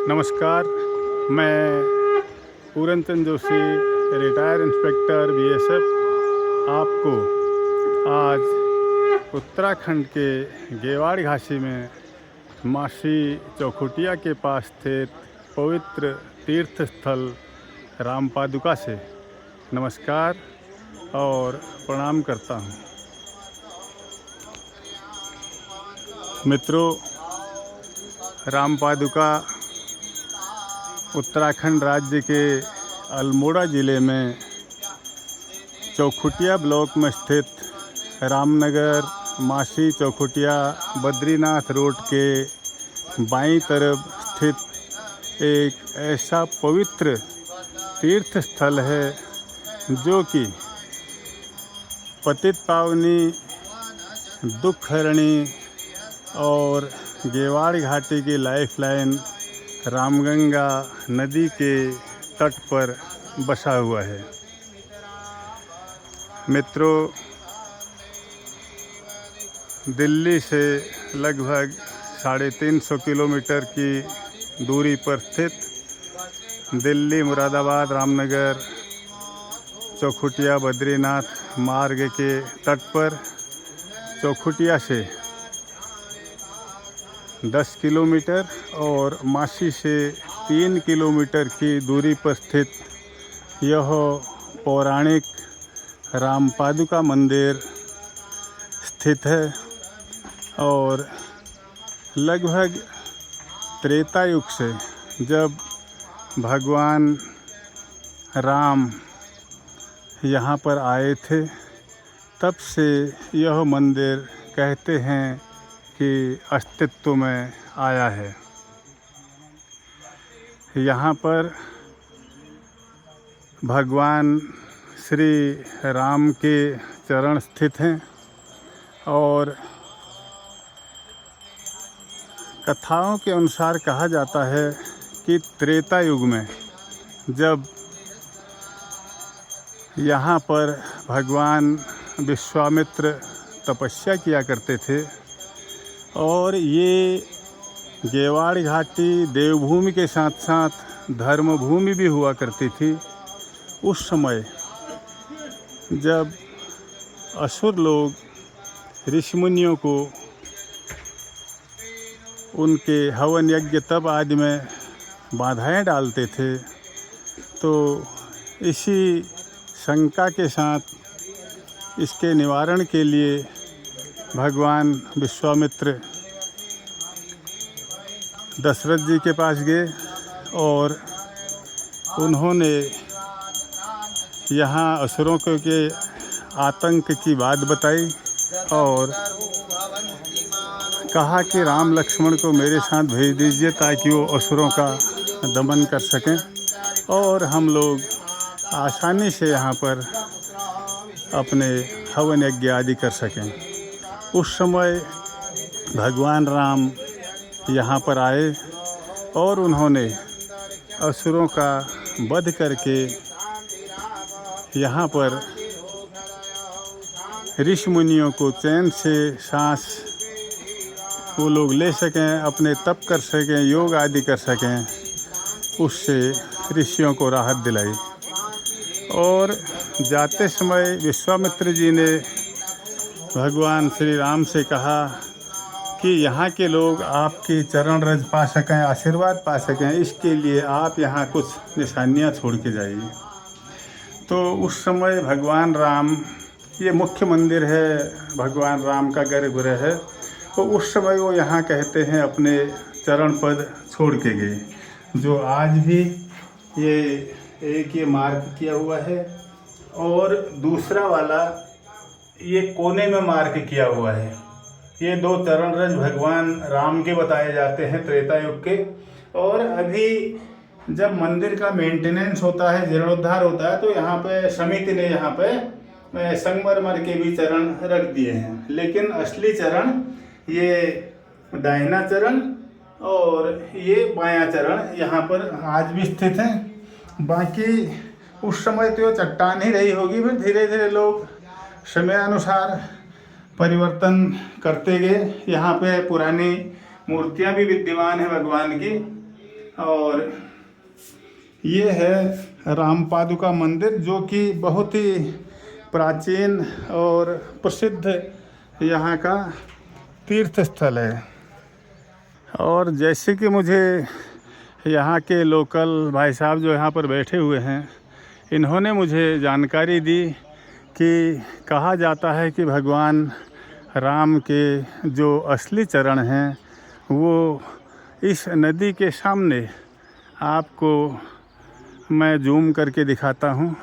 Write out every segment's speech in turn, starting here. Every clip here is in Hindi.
नमस्कार। मैं Puran Chand Joshi, retire inspector BSF, आपको आज उत्तराखंड के गेवाड़ घाटी में मासी चौखुटिया के पास स्थित पवित्र तीर्थ स्थल रामपादुका से नमस्कार और प्रणाम करता हूँ। मित्रों, रामपादुका उत्तराखंड राज्य के अल्मोड़ा ज़िले में चौखुटिया ब्लॉक में स्थित रामनगर मासी चौखुटिया बद्रीनाथ रोड के बाईं तरफ स्थित एक ऐसा पवित्र तीर्थ स्थल है जो कि पतित पावनी, दुख हरणी और गेवाड़ घाटी की लाइफलाइन रामगंगा नदी के तट पर बसा हुआ है। मित्रों, दिल्ली से लगभग 350 किलोमीटर की दूरी पर स्थित दिल्ली मुरादाबाद रामनगर चौखुटिया बद्रीनाथ मार्ग के तट पर चौखुटिया से 10 किलोमीटर और मासी से 3 किलोमीटर की दूरी पर स्थित यह पौराणिक रामपादुका मंदिर स्थित है और लगभग त्रेता युग से, जब भगवान राम यहाँ पर आए थे, तब से यह मंदिर कहते हैं कि अस्तित्व में आया है। यहाँ पर भगवान श्री राम के चरण स्थित हैं और कथाओं के अनुसार कहा जाता है कि त्रेता युग में जब यहाँ पर भगवान विश्वामित्र तपस्या किया करते थे और ये गेवाड़ घाटी देवभूमि के साथ साथ धर्मभूमि भी हुआ करती थी, उस समय जब असुर लोग ऋषि मुनियों को उनके हवन यज्ञ तप आदि में बाधाएं डालते थे, तो इसी शंका के साथ इसके निवारण के लिए भगवान विश्वामित्र दशरथ जी के पास गए और उन्होंने यहाँ असुरों के आतंक की बात बताई और कहा कि राम लक्ष्मण को मेरे साथ भेज दीजिए ताकि वो असुरों का दमन कर सकें और हम लोग आसानी से यहाँ पर अपने हवन यज्ञ आदि कर सकें। उस समय भगवान राम यहाँ पर आए और उन्होंने असुरों का वध करके यहाँ पर ऋषि मुनियों को चैन से सांस वो लोग ले सकें, अपने तप कर सकें, योग आदि कर सकें, उससे ऋषियों को राहत दिलाई। और जाते समय विश्वामित्र जी ने भगवान श्री राम से कहा कि यहाँ के लोग आपके चरण रज पा सकें, आशीर्वाद पा सकें, इसके लिए आप यहाँ कुछ निशानियाँ छोड़ के जाइए। तो उस समय भगवान राम, ये मुख्य मंदिर है, भगवान राम का गर्भगृह है, तो उस समय वो यहाँ कहते हैं अपने चरण पद छोड़ के गए, जो आज भी ये मार्क किया हुआ है और दूसरा वाला ये कोने में मार्क किया हुआ है। ये 2 चरण रज भगवान राम के बताए जाते हैं त्रेता युग के। और अभी जब मंदिर का मेंटेनेंस होता है, जीर्णोद्धार होता है, तो यहाँ पे समिति ने यहाँ पे संगमरमर के भी चरण रख दिए हैं, लेकिन असली चरण ये दाहिना चरण और ये बायां चरण यहाँ पर आज भी स्थित हैं। बाकी उस समय तो ये चट्टान ही रही होगी, फिर धीरे धीरे लोग समय अनुसार परिवर्तन करते गए। यहाँ पे पुरानी मूर्तियाँ भी विद्यमान हैं भगवान की, और ये है राम पादुका मंदिर, जो कि बहुत ही प्राचीन और प्रसिद्ध यहाँ का तीर्थ स्थल है। और जैसे कि मुझे यहाँ के लोकल भाई साहब जो यहाँ पर बैठे हुए हैं, इन्होंने मुझे जानकारी दी कि कहा जाता है कि भगवान राम के जो असली चरण हैं वो इस नदी के सामने, आपको मैं जूम करके दिखाता हूँ,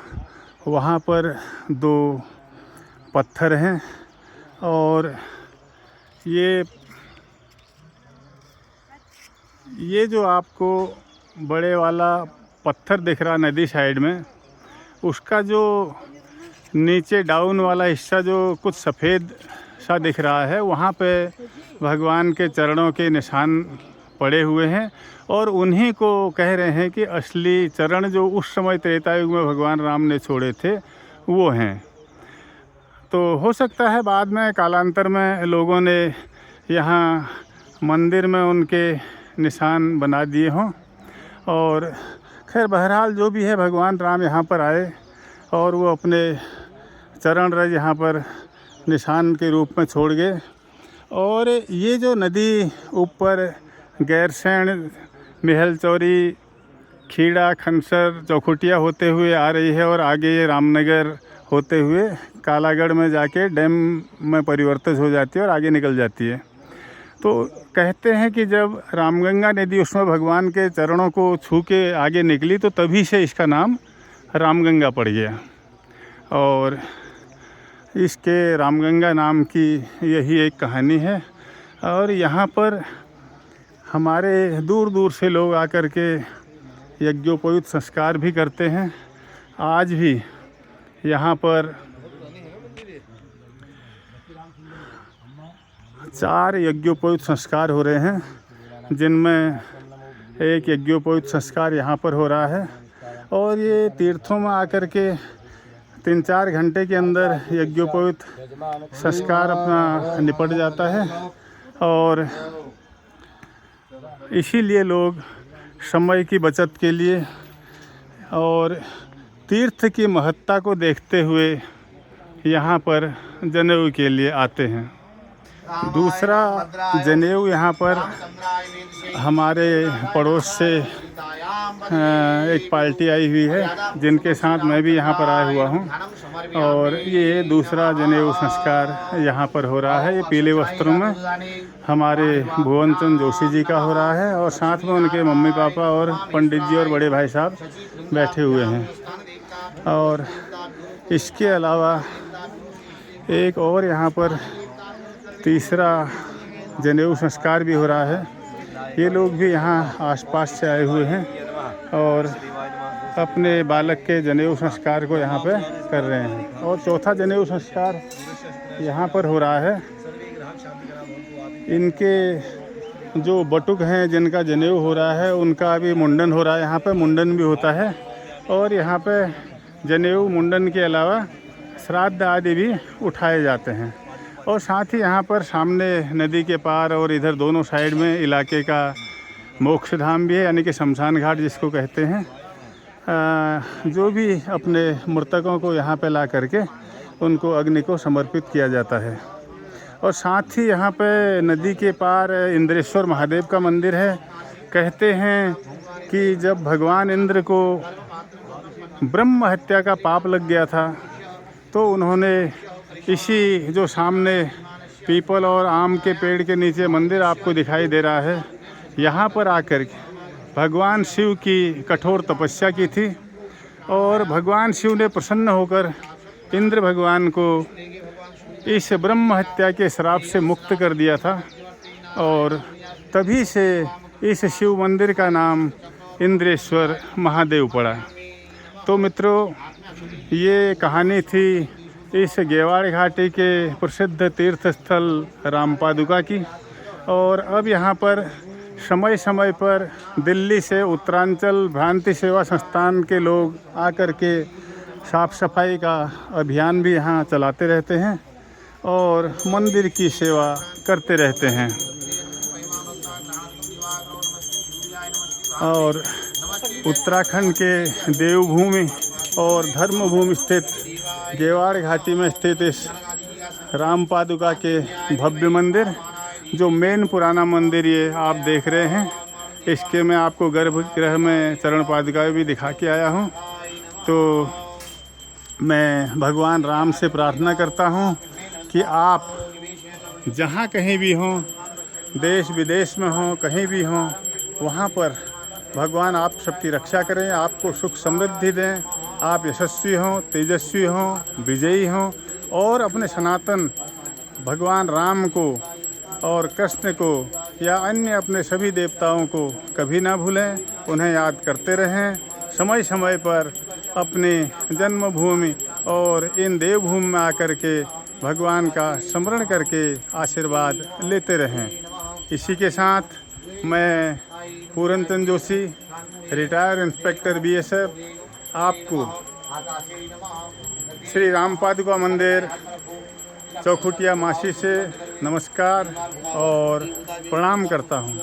वहाँ पर 2 पत्थर हैं और ये जो आपको बड़े वाला पत्थर दिख रहा नदी साइड में, उसका जो नीचे डाउन वाला हिस्सा जो कुछ सफ़ेद सा दिख रहा है, वहाँ पे भगवान के चरणों के निशान पड़े हुए हैं और उन्हीं को कह रहे हैं कि असली चरण जो उस समय त्रेता युग में भगवान राम ने छोड़े थे वो हैं। तो हो सकता है बाद में कालांतर में लोगों ने यहाँ मंदिर में उनके निशान बना दिए हों। और खैर बहरहाल जो भी है, भगवान राम यहाँ पर आए और वो अपने चरण रज यहाँ पर निशान के रूप में छोड़ गए। और ये जो नदी ऊपर गैरसैंण, मेहलचौरी, खीड़ा, खनसर, चौखुटिया होते हुए आ रही है और आगे ये रामनगर होते हुए कालागढ़ में जाके डैम में परिवर्तित हो जाती है और आगे निकल जाती है। तो कहते हैं कि जब रामगंगा नदी उसमें भगवान के चरणों को छू के आगे निकली तो तभी से इसका नाम रामगंगा पड़ गया। और इसके रामगंगा नाम की यही एक कहानी है। और यहाँ पर हमारे दूर दूर से लोग आकर के यज्ञोपवीत संस्कार भी करते हैं। आज भी यहाँ पर 4 यज्ञोपवीत संस्कार हो रहे हैं, जिनमें एक यज्ञोपवीत संस्कार यहाँ पर हो रहा है। और ये तीर्थों में आकर के 3-4 घंटे के अंदर यज्ञोपवीत संस्कार अपना निपट जाता है। और इसीलिए लोग समय की बचत के लिए और तीर्थ की महत्ता को देखते हुए यहाँ पर जनेऊ के लिए आते हैं। दूसरा, जनेऊ यहाँ पर हमारे पड़ोस से एक पार्टी आई हुई है, जिनके साथ मैं भी यहाँ पर आया हुआ हूँ। और ये दूसरा जनेऊ संस्कार यहाँ पर हो रहा है। ये पीले वस्त्रों में हमारे भुवनचंद जोशी जी का हो रहा है और साथ में उनके मम्मी पापा और पंडित जी और बड़े भाई साहब बैठे हुए हैं। और इसके अलावा एक और यहाँ पर तीसरा जनेऊ संस्कार भी हो रहा है। ये लोग भी यहाँ आसपास से आए हुए हैं और अपने बालक के जनेऊ संस्कार को यहाँ पे कर रहे हैं। और चौथा जनेऊ संस्कार यहाँ पर हो रहा है। इनके जो बटुक हैं, जिनका जनेऊ हो रहा है, उनका अभी मुंडन हो रहा है। यहाँ पे मुंडन भी होता है और यहाँ पे जनेऊ मुंडन के अलावा श्राद्ध आदि भी उठाए जाते हैं। और साथ ही यहाँ पर सामने नदी के पार और इधर दोनों साइड में इलाके का मोक्ष धाम भी है, यानी कि शमशान घाट जिसको कहते हैं। जो भी अपने मृतकों को यहाँ पे ला करके उनको अग्नि को समर्पित किया जाता है। और साथ ही यहाँ पे नदी के पार इंद्रेश्वर महादेव का मंदिर है। कहते हैं कि जब भगवान इंद्र को ब्रह्म हत्या का पाप लग गया था तो उन्होंने इसी जो सामने पीपल और आम के पेड़ के नीचे मंदिर आपको दिखाई दे रहा है, यहाँ पर आकर भगवान शिव की कठोर तपस्या की थी। और भगवान शिव ने प्रसन्न होकर इंद्र भगवान को इस ब्रह्म हत्या के श्राप से मुक्त कर दिया था। और तभी से इस शिव मंदिर का नाम इंद्रेश्वर महादेव पड़ा। तो मित्रों, ये कहानी थी इस गेवाड़ घाटी के प्रसिद्ध तीर्थ स्थल रामपादुका की। और अब यहाँ पर समय समय पर दिल्ली से उत्तरांचल भ्रांति सेवा संस्थान के लोग आकर के साफ़ सफाई का अभियान भी यहाँ चलाते रहते हैं और मंदिर की सेवा करते रहते हैं। और उत्तराखंड के देवभूमि और धर्मभूमि स्थित गेवाड़ घाटी में स्थित इस राम पादुका के भव्य मंदिर, जो मेन पुराना मंदिर ये आप देख रहे हैं, इसके मैं आपको गर्भगृह में चरण पादुका भी दिखा के आया हूँ। तो मैं भगवान राम से प्रार्थना करता हूँ कि आप जहाँ कहीं भी हों, देश विदेश में हों, कहीं भी हों, वहाँ पर भगवान आप सबकी रक्षा करें, आपको सुख समृद्धि दें, आप यशस्वी हों, तेजस्वी हों, विजयी हों और अपने सनातन भगवान राम को और कृष्ण को या अन्य अपने सभी देवताओं को कभी ना भूलें, उन्हें याद करते रहें। समय समय पर अपने जन्मभूमि और इन देवभूमि में आकर के भगवान का स्मरण करके आशीर्वाद लेते रहें। इसी के साथ मैं Puran Chand Joshi, retired inspector BSF, आपको श्री राम पादुका मंदिर चौखुटिया मासी से नमस्कार और प्रणाम करता हूँ।